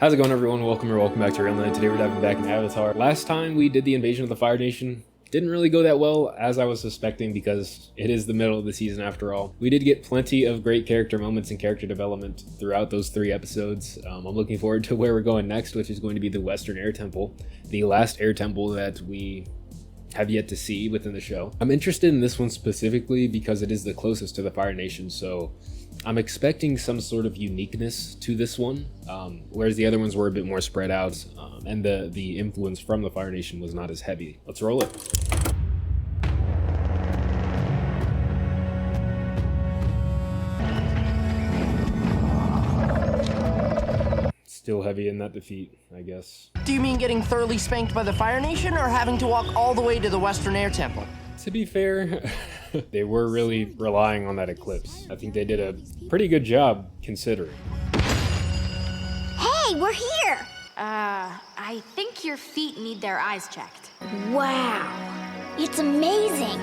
How's it going, everyone? Welcome back to Realmland. Today we're diving back into Avatar. Last time we did the invasion of the Fire Nation. Didn't really go that well, as I was suspecting, because it is the middle of the season after all. We did get plenty of great character moments and character development throughout those 3 episodes. I'm looking forward to where we're going next, which is going to be the Western Air Temple, the last air temple that we have yet to see within the show. I'm interested in this one specifically because it is the closest to the Fire Nation, so I'm expecting some sort of uniqueness to this one, whereas the other ones were a bit more spread out, and the influence from the Fire Nation was not as heavy. Let's roll it. Still heavy in that defeat, I guess. Do you mean getting thoroughly spanked by the Fire Nation, or having to walk all the way to the Western Air Temple? To be fair, they were really relying on that eclipse. I think they did a pretty good job, considering. Hey, we're here! I think your feet need their eyes checked. Wow, it's amazing!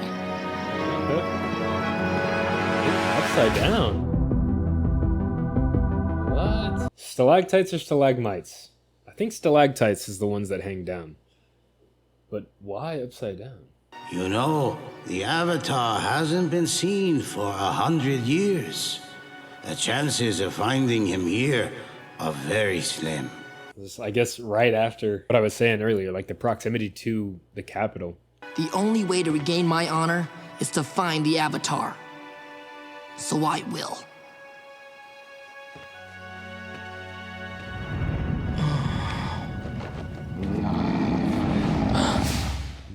Upside down. What? Stalactites or stalagmites? I think stalactites is the ones that hang down. But why upside down? You know, the Avatar hasn't been seen for 100 years. The chances of finding him here are very slim. This, I guess, right after what I was saying earlier, like the proximity to the capital. The only way to regain my honor is to find the Avatar. So I will.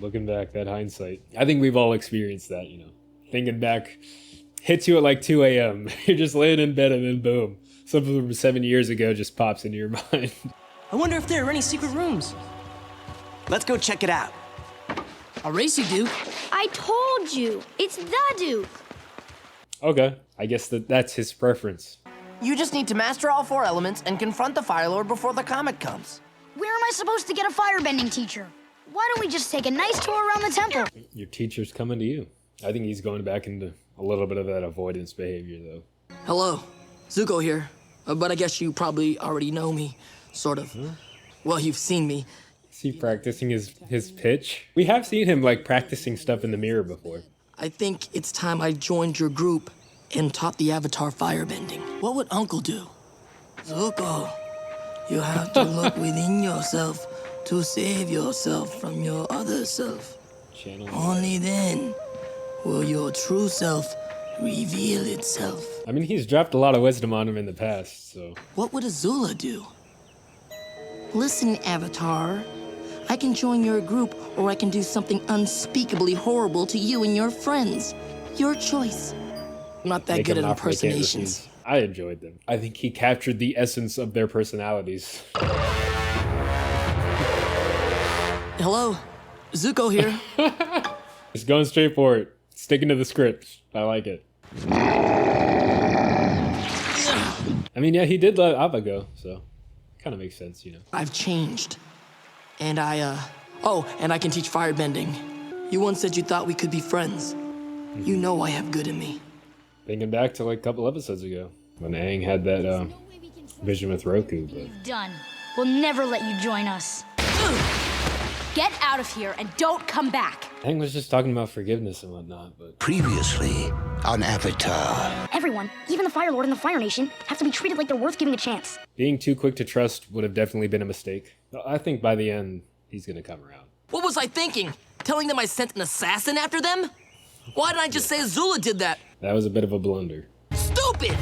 Looking back, that hindsight. I think we've all experienced that, you know. Thinking back, hits you at like 2 a.m. You're just laying in bed and then boom. Something from 7 years ago just pops into your mind. I wonder if there are any secret rooms. Let's go check it out. I'll race you, Duke. I told you, it's the Duke! Okay, I guess that's his preference. You just need to master all 4 elements and confront the Fire Lord before the comet comes. Where am I supposed to get a firebending teacher? Why don't we just take a nice tour around the temple? Your teacher's coming to you. I think he's going back into a little bit of that avoidance behavior, though. Hello, Zuko here. But I guess you probably already know me, sort of. Huh? Well, you've seen me. Is he practicing his pitch? We have seen him, like, practicing stuff in the mirror before. I think it's time I joined your group and taught the Avatar firebending. What would Uncle do? Zuko, you have to look within yourself to save yourself from your other self. Only then will your true self reveal itself. I mean, he's dropped a lot of wisdom on him in the past, so... What would Azula do? Listen, Avatar. I can join your group, or I can do something unspeakably horrible to you and your friends. Your choice. I'm not that good at impersonations. I enjoyed them. I think he captured the essence of their personalities. Hello, Zuko here. Just going straight for it. Sticking to the script. I like it. I mean, yeah, he did let Ava go, so kind of makes sense, you know. I've changed. And and I can teach firebending. You once said you thought we could be friends. You know I have good in me. Thinking back to like a couple episodes ago, when Aang had that vision with Roku, but... Done. We'll never let you join us. Get out of here and don't come back. Aang was just talking about forgiveness and whatnot, but... Previously on Avatar. Everyone, even the Fire Lord and the Fire Nation, have to be treated like they're worth giving a chance. Being too quick to trust would have definitely been a mistake. I think by the end, he's gonna come around. What was I thinking? Telling them I sent an assassin after them? Why didn't I just say Azula did that? That was a bit of a blunder. Stupid!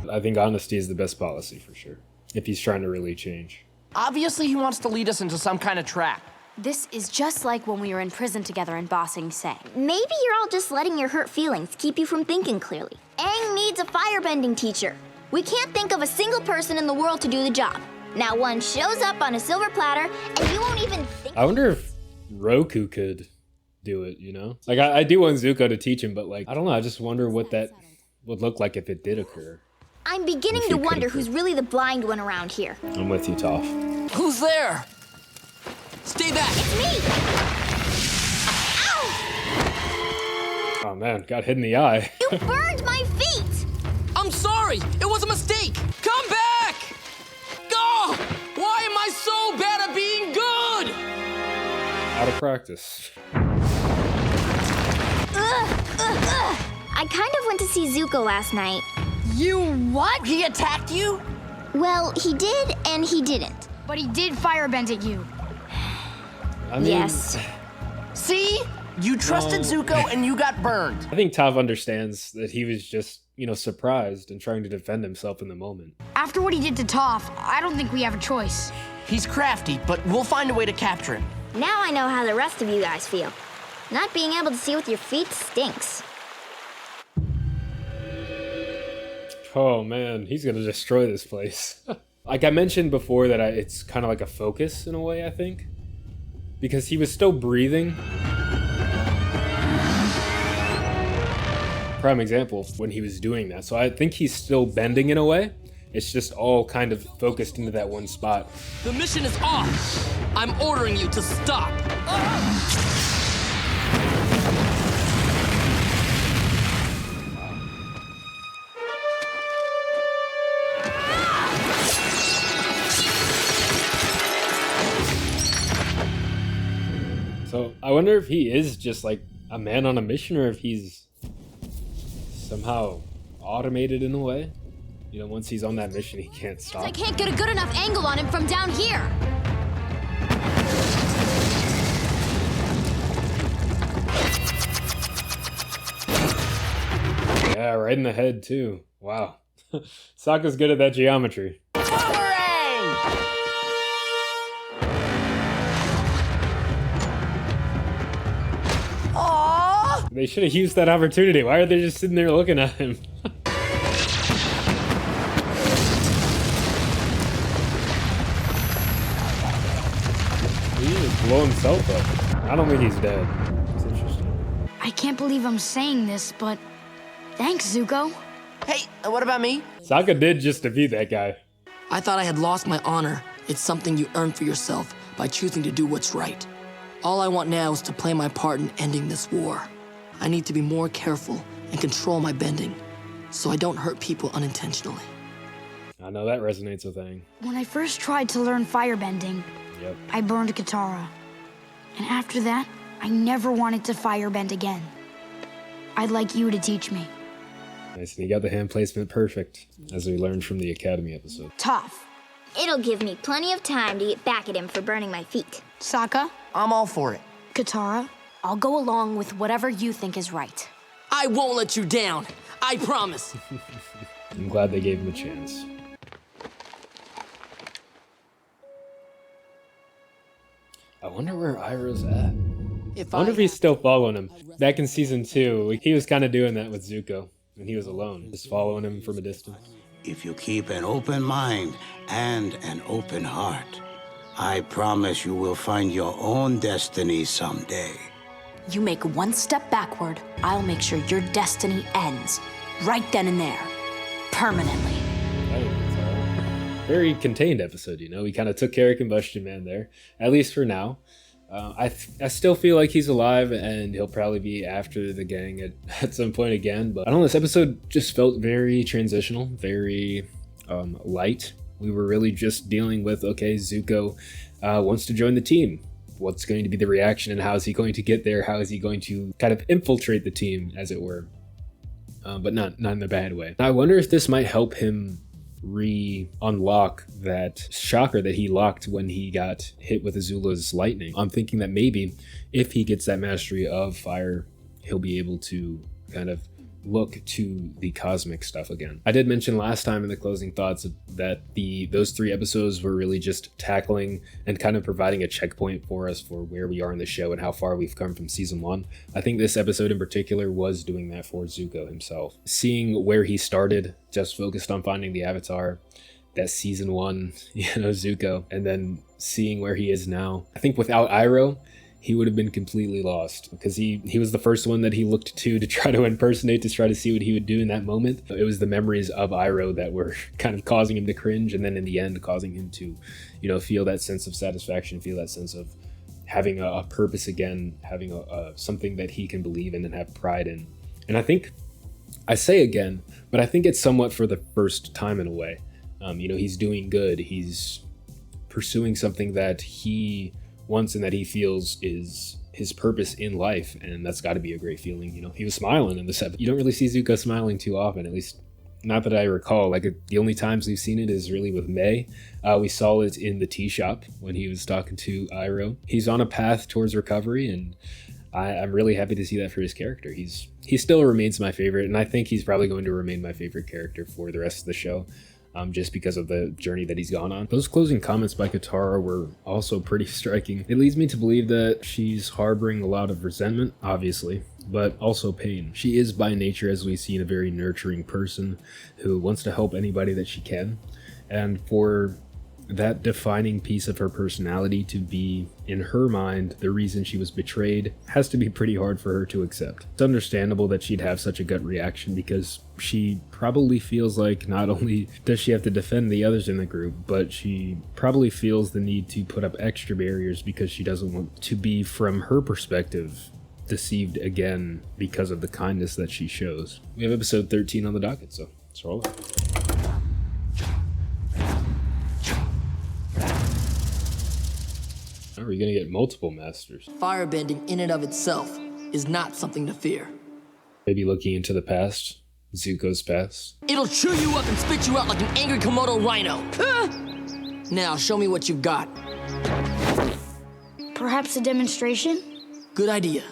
I think honesty is the best policy, for sure. If he's trying to really change. Obviously, he wants to lead us into some kind of trap. This is just like when we were in prison together in Ba Sing Se. Maybe you're all just letting your hurt feelings keep you from thinking clearly. Aang needs a firebending teacher. We can't think of a single person in the world to do the job. Now one shows up on a silver platter, and you won't even think... I wonder if Roku could do it, you know? Like, I do want Zuko to teach him, but, like, I don't know. I just wonder what that would look like if it did occur. I'm beginning to wonder who's really the blind one around here. I'm with you, Toph. Who's there? Stay back! It's me! Ow! Oh man, got hit in the eye. You burned my feet! I'm sorry! It was a mistake! Come back! Go! Out of practice. I kind of went to see Zuko last night. You what? He attacked you? Well, he did and he didn't. But he did firebend at you. I mean, Yes. See? You trusted Zuko and you got burned. I think Tav understands that he was just, surprised and trying to defend himself in the moment. After what he did to Toph, I don't think we have a choice. He's crafty, but we'll find a way to capture him. Now I know how the rest of you guys feel. Not being able to see with your feet stinks. Oh man, he's gonna destroy this place. Like I mentioned before that it's kind of like a focus in a way, I think. Because he was still breathing. Prime example when he was doing that. So I think he's still bending in a way. It's just all kind of focused into that one spot. The mission is off. I'm ordering you to stop. So I wonder if he is just like a man on a mission or if he's somehow automated in a way. Once he's on that mission, he can't stop. I can't get a good enough angle on him from down here. Yeah, right in the head too. Wow. Sokka's good at that geometry. Boomerang! Aww! They should have used that opportunity. Why are they just sitting there looking at him? He just blow himself up. I don't think he's dead. It's interesting. I can't believe I'm saying this, but thanks, Zuko. Hey, what about me? Sokka did just defeat that guy. I thought I had lost my honor. It's something you earn for yourself by choosing to do what's right. All I want now is to play my part in ending this war. I need to be more careful and control my bending so I don't hurt people unintentionally. I know that resonates with Aang. When I first tried to learn firebending, Yep. I burned Katara. And after that, I never wanted to firebend again. I'd like you to teach me. Nice, and he got the hand placement perfect, as we learned from the Academy episode. Toph. It'll give me plenty of time to get back at him for burning my feet. Sokka. I'm all for it. Katara. I'll go along with whatever you think is right. I won't let you down. I promise. I'm glad they gave him a chance. I wonder where Iroh's at. I wonder if he's still following him. Back in season 2, he was kind of doing that with Zuko when he was alone, just following him from a distance. If you keep an open mind and an open heart, I promise you will find your own destiny someday. You make one step backward, I'll make sure your destiny ends. Right then and there. Permanently. It's a very contained episode, We kind of took care of Combustion Man there, at least for now. I still feel like he's alive and he'll probably be after the gang at some point again. But I don't know, this episode just felt very transitional, very light. We were really just dealing with, okay, Zuko wants to join the team. What's going to be the reaction and how is he going to get there? How is he going to kind of infiltrate the team, as it were? But not in the bad way. I wonder if this might help him re-unlock that chakra that he locked when he got hit with Azula's lightning. I'm thinking that maybe if he gets that mastery of fire, he'll be able to kind of look to the cosmic stuff again. I did mention last time in the closing thoughts that those 3 episodes were really just tackling and kind of providing a checkpoint for us for where we are in the show and how far we've come from season 1. I think this episode in particular was doing that for Zuko himself. Seeing where he started, just focused on finding the Avatar, that season 1, Zuko, and then seeing where he is now. I think without Iroh, he would have been completely lost because he was the first one that he looked to try to impersonate, to try to see what he would do in that moment. It was the memories of Iroh that were kind of causing him to cringe, and then in the end causing him to, feel that sense of satisfaction, feel that sense of having a purpose again, having something that he can believe in and have pride in. And I think, I say again, but I think it's somewhat for the first time in a way. He's doing good. He's pursuing something that he wants and that he feels is his purpose in life, and that's got to be a great feeling. You know, he was smiling in this episode. You don't really see Zuko smiling too often, at least not that I recall. Like, the only times we've seen it is really with May. We saw it in the tea shop when he was talking to Iroh. He's on a path towards recovery, and I'm really happy to see that for his character. He still remains my favorite, and I think he's probably going to remain my favorite character for the rest of the show, just because of the journey that he's gone on. Those closing comments by Katara were also pretty striking. It leads me to believe that she's harboring a lot of resentment, obviously, but also pain. She is by nature, as we see, a very nurturing person who wants to help anybody that she can, and for that defining piece of her personality to be, in her mind, the reason she was betrayed has to be pretty hard for her to accept. It's understandable that she'd have such a gut reaction, because she probably feels like not only does she have to defend the others in the group, but she probably feels the need to put up extra barriers because she doesn't want to be, from her perspective, deceived again because of the kindness that she shows. We have episode 13 on the docket, so let's roll it. Are we gonna get multiple masters? Firebending in and of itself is not something to fear. Maybe looking into the past, Zuko's past. It'll chew you up and spit you out like an angry Komodo rhino. Now, show me what you've got. Perhaps a demonstration? Good idea.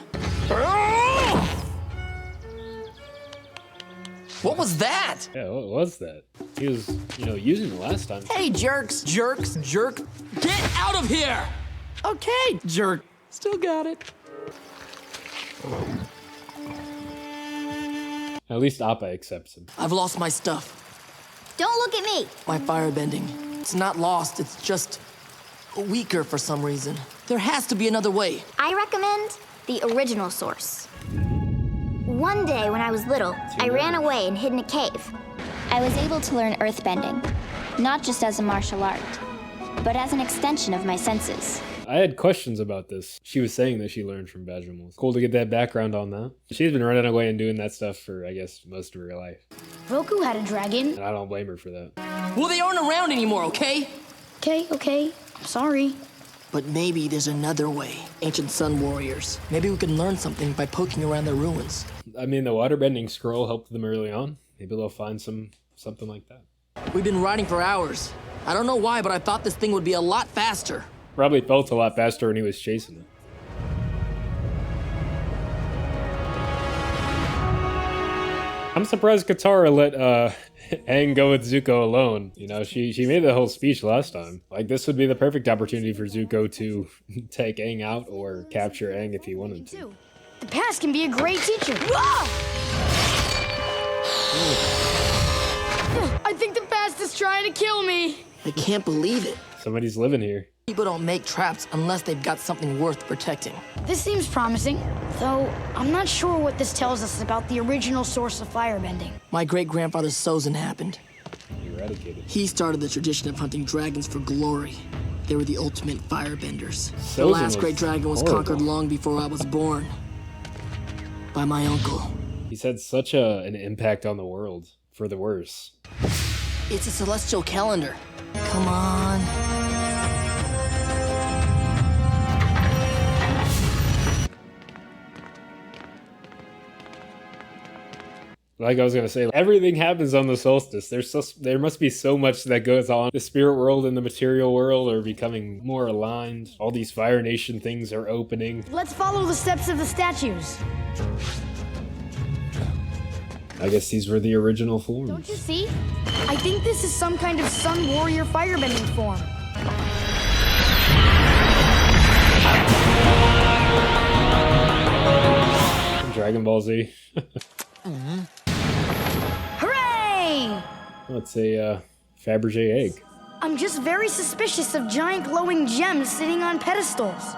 What was that? Yeah, what was that? He was, using it last time. Hey, jerk. Get out of here! Okay, jerk. Still got it. At least Appa accepts him. I've lost my stuff. Don't look at me. My firebending. It's not lost, it's just weaker for some reason. There has to be another way. I recommend the original source. One day when I was little, I ran away and hid in a cave. I was able to learn earthbending, not just as a martial art, but as an extension of my senses. I had questions about this. She was saying that she learned from Bajramul. Cool to get that background on that. She's been running away and doing that stuff for, I guess, most of her life. Roku had a dragon. And I don't blame her for that. Well, they aren't around anymore, okay? Okay. I'm sorry. But maybe there's another way. Ancient Sun Warriors. Maybe we can learn something by poking around their ruins. I mean, the waterbending scroll helped them early on. Maybe they'll find something like that. We've been riding for hours. I don't know why, but I thought this thing would be a lot faster. Probably felt a lot faster when he was chasing it. I'm surprised Katara let Aang go with Zuko alone. She made the whole speech last time. Like, this would be the perfect opportunity for Zuko to take Aang out or capture Aang if he wanted to. The past can be a great teacher. I think the past is trying to kill me. I can't believe it. Somebody's living here. People don't make traps unless they've got something worth protecting. This seems promising, though I'm not sure what this tells us about the original source of firebending. My great-grandfather Sozin happened. Eradicated. He started the tradition of hunting dragons for glory. They were the ultimate firebenders. The last great dragon was conquered long before I was born. By my uncle. He's had such an impact on the world, for the worse. It's a celestial calendar. Come on. Like I was gonna say, everything happens on the solstice. There must be so much that goes on. The spirit world and the material world are becoming more aligned. All these Fire Nation things are opening. Let's follow the steps of the statues. I guess these were the original forms. Don't you see? I think this is some kind of Sun Warrior firebending form. Dragon Ball Z. Hooray! It's a Fabergé egg. I'm just very suspicious of giant glowing gems sitting on pedestals.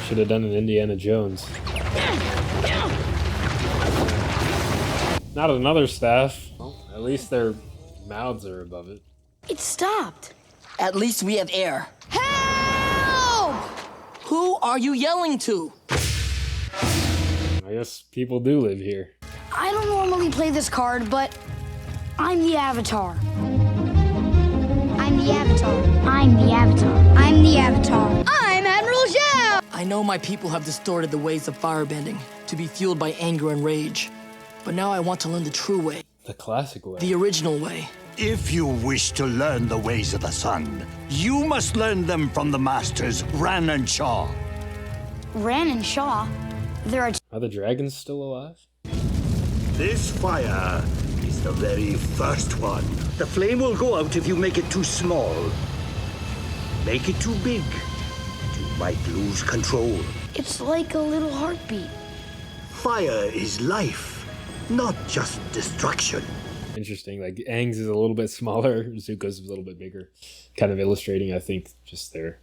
Should have done an Indiana Jones. Not another staff. Well, at least their mouths are above it. It stopped. At least we have air. Help! Who are you yelling to? I guess people do live here. I don't normally play this card, but I'm the Avatar. I'm the Avatar. I'm the Avatar. I'm the the Avatar. I'm Admiral Zhao. I know my people have distorted the ways of firebending to be fueled by anger and rage. But now I want to learn the true way, The classic way. the original way. If you wish to learn the ways of the sun, you must learn them from the masters Ran and Shaw. Ran and Shaw. There are Are the dragons still alive? This fire is the very first one. The flame will go out if you make it too small. Make it too big, and you might lose control. It's like a little heartbeat. Fire is life, not just destruction. Interesting. Like Aang's is a little bit smaller, Zuko's is a little bit bigger. Kind of illustrating, I think, just their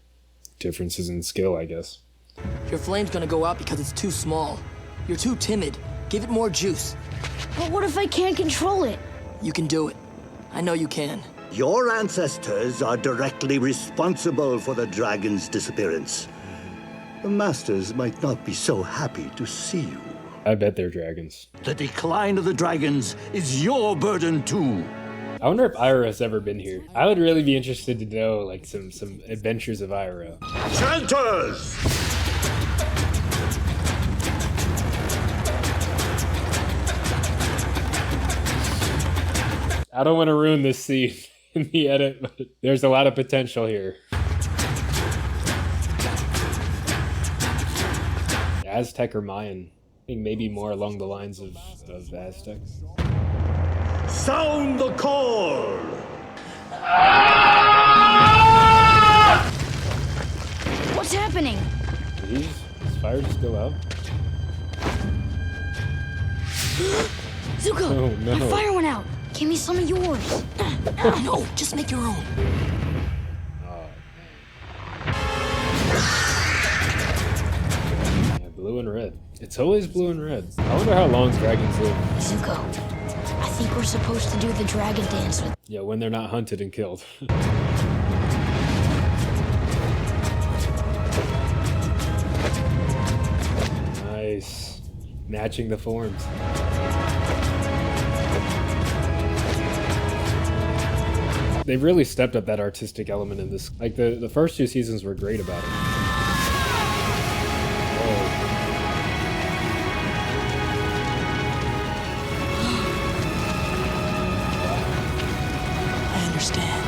differences in skill, I guess. Your flame's gonna go out because it's too small. You're too timid. Give it more juice. But what if I can't control it? You can do it. I know you can. Your ancestors are directly responsible for the dragon's disappearance. The masters might not be so happy to see you. I bet they're dragons. The decline of the dragons is your burden too. I wonder if Iroh's ever been here. I would really be interested to know like some adventures of Iroh. Chanters! I don't want to ruin this scene in the edit, but there's a lot of potential here. Aztec or Mayan? I think maybe more along the lines of Aztec. Sound the call! What's happening? Is fire just go out? Zuko, Oh, no. my fire went out. Give me some of yours. No, just make your own. Yeah, blue and red. It's always blue and red. I wonder how long dragons live. Zuko, I think we're supposed to do the dragon dance with... Yeah, when they're not hunted and killed. Nice. Matching the forms. They've really stepped up that artistic element in this. Like, the first two seasons were great about it. I understand.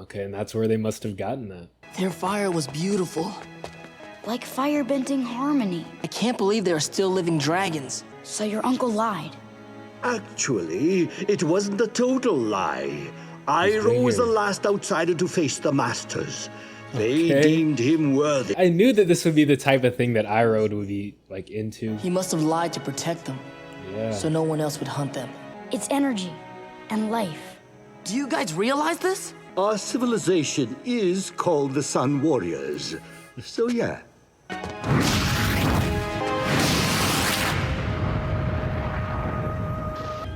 Okay, and that's where they must have gotten that. Their fire was beautiful. Like firebending harmony. I can't believe there are still living dragons. So your uncle lied. Actually, it wasn't a total lie. Iroh was the here. last outsider to face the masters. They Okay. deemed him worthy. I knew that this would be the type of thing that Iroh would be, like, into. He must have lied to protect them, Yeah. so no one else would hunt them. It's energy and life. Do you guys realize this? Our civilization is called the Sun Warriors. So yeah.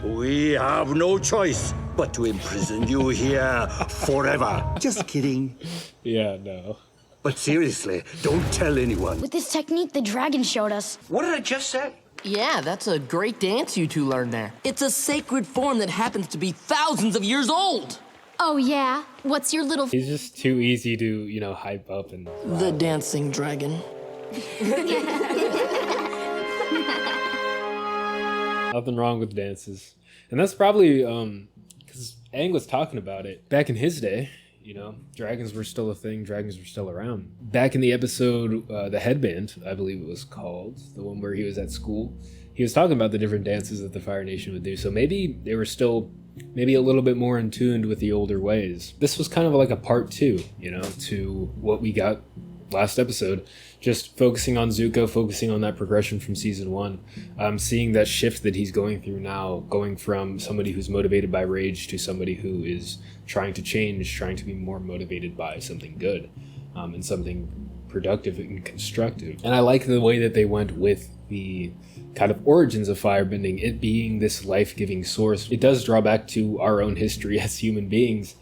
We have no choice but to imprison you here forever. Just kidding. Yeah, no. But seriously, don't tell anyone. With this technique the dragon showed us, What did I just say? Yeah, that's a great dance you two learned there. It's a sacred form that happens to be thousands of years old. Oh, yeah? What's your little... He's just too easy to, you know, hype up and... The dancing dragon. Nothing wrong with dances. And that's probably, because Aang was talking about it. Back in his day, you know, dragons were still a thing, dragons were still around. Back in the episode, The Headband, I believe it was called, the one where he was at school, he was talking about the different dances that the Fire Nation would do. So maybe they were still maybe a little bit more in tune with the older ways. This was kind of like a part two, you know, to what we got last episode, just focusing on Zuko, focusing on that progression from season one, seeing that shift that he's going through now, going from somebody who's motivated by rage to somebody who is trying to change, trying to be more motivated by something good, and something productive and constructive. And I like the way that they went with the kind of origins of firebending, it being this life-giving source. It does draw back to our own history as human beings.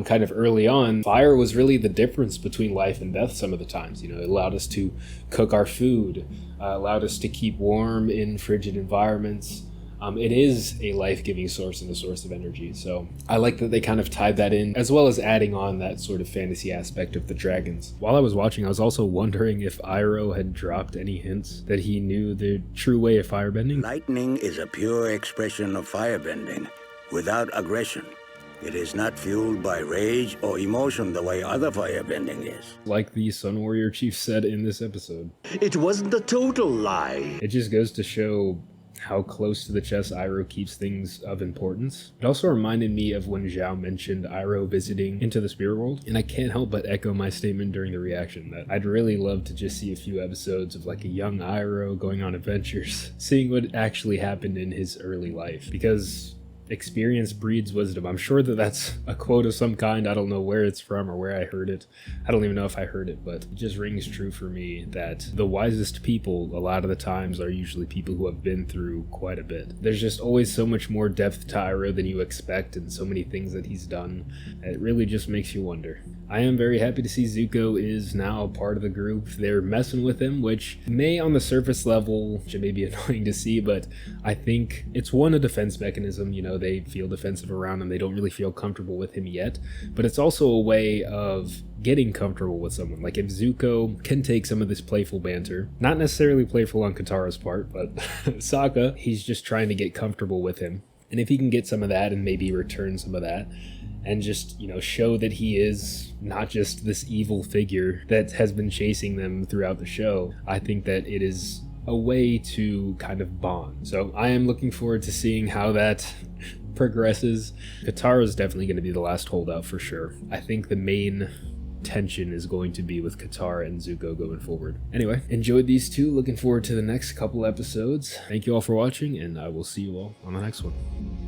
Kind of early on, fire was really the difference between life and death some of the times. You know, it allowed us to cook our food, allowed us to keep warm in frigid environments, It is a life-giving source and a source of energy, so I like that they kind of tied that in, as well as adding on that sort of fantasy aspect of the dragons. While I was watching, I was also wondering if Iroh had dropped any hints that he knew the true way of firebending. Lightning is a pure expression of firebending, without aggression. It is not fueled by rage or emotion the way other firebending is. Like the Sun Warrior Chief said in this episode. It wasn't a total lie. It just goes to show how close to the chest Iroh keeps things of importance. It also reminded me of when Zhao mentioned Iroh visiting into the spirit world, and I can't help but echo my statement during the reaction that I'd really love to just see a few episodes of like a young Iroh going on adventures, seeing what actually happened in his early life, because experience breeds wisdom. I'm sure that that's a quote of some kind. I don't know where it's from or where I heard it. I don't even know if I heard it, but it just rings true for me that the wisest people a lot of the times are usually people who have been through quite a bit. There's just always so much more depth to Iroh than you expect, and so many things that he's done. It really just makes you wonder. I am very happy to see Zuko is now a part of the group. They're messing with him, which may on the surface level, which may be annoying to see, but I think it's a defense mechanism. You know, they feel defensive around him. They don't really feel comfortable with him yet, but it's also a way of getting comfortable with someone. Like if Zuko can take some of this playful banter, not necessarily playful on Katara's part, but Sokka, he's just trying to get comfortable with him. And if he can get some of that and maybe return some of that, and just, you know, show that he is not just this evil figure that has been chasing them throughout the show, I think that it is a way to kind of bond. So I am looking forward to seeing how that progresses. Katara is definitely going to be the last holdout for sure. I think the main tension is going to be with Katara and Zuko going forward. Anyway, enjoyed these two. Looking forward to the next couple episodes. Thank you all for watching, and I will see you all on the next one.